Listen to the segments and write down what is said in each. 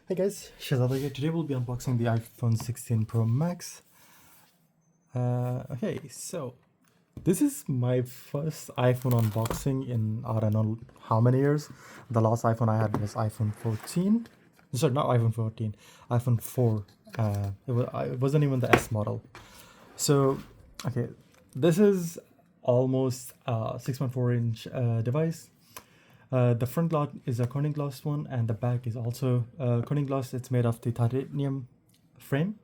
Hey guys, Shazada here. Today we'll be unboxing the iPhone 16 Pro Max. Okay, so this is my first iPhone unboxing in I don't know how many years. The last iPhone I had was iPhone 14. Sorry, not iPhone 14, iPhone 4. It wasn't even the S model. So, okay, this is almost a 6.4-inch device. The front glass is a Corning glass one, and the back is also Corning glass. It's made of the titanium frame.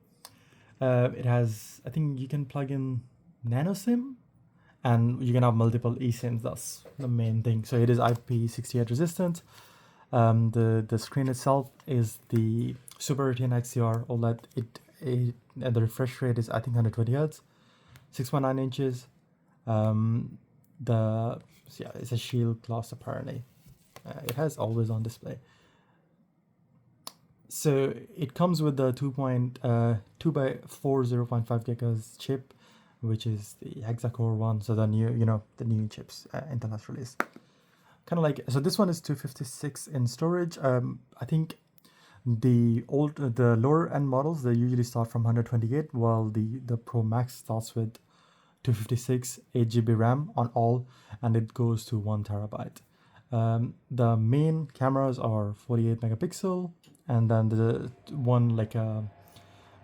It has, I think you can plug in nano SIM, and you can have multiple eSIMs. That's the main thing. So it is IP68 resistant. The screen itself is the Super Retina XDR OLED. And the refresh rate is I think 120 Hz, 6.9 inches. It's a shield glass apparently. It has always on display. So it comes with the 2 by 4 0.5 gigahertz chip, which is the hexa-core one. So the new chips Intel has released. Kind of like, so this one is 256 in storage. I think the lower end models, they usually start from 128, while the Pro Max starts with 256, 8 GB RAM on all, and it goes to 1 terabyte. The main cameras are 48 megapixel, and then the one like a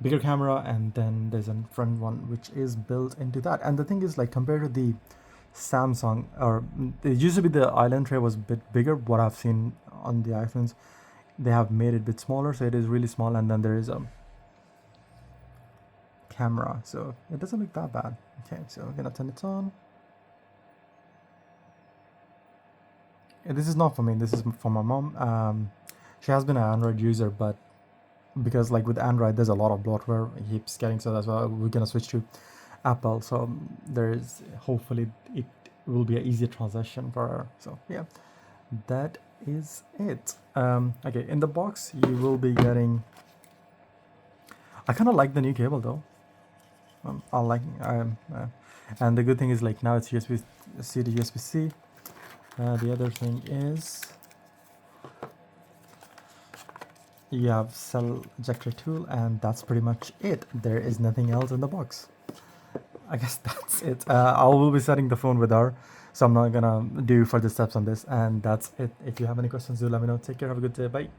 bigger camera, and then there's a front one which is built into that. And the thing is, like, compared to the Samsung, or it used to be the island tray was a bit bigger. What I've seen on the iPhones, they have made it a bit smaller, so it is really small. And then there is a camera, so it doesn't look that bad. Okay, so I'm gonna turn it on. This is not for me, this is for my mom. She has been an Android user, but because like with Android there's a lot of bloatware it keeps getting, so that's why we're gonna switch to Apple. So there's, hopefully it will be an easier transition for her. So yeah, that is it. Okay, in the box you will be getting, I kind of like the new cable though. And the good thing is, like, now it's USB-C to USB-C. The other thing is you have cell ejector tool, and that's pretty much it. There is nothing else in the box. I guess that's it. I will be setting the phone with her, so I'm not gonna do further steps on this, and that's it. If you have any questions, do let me know. Take care, have a good day, bye.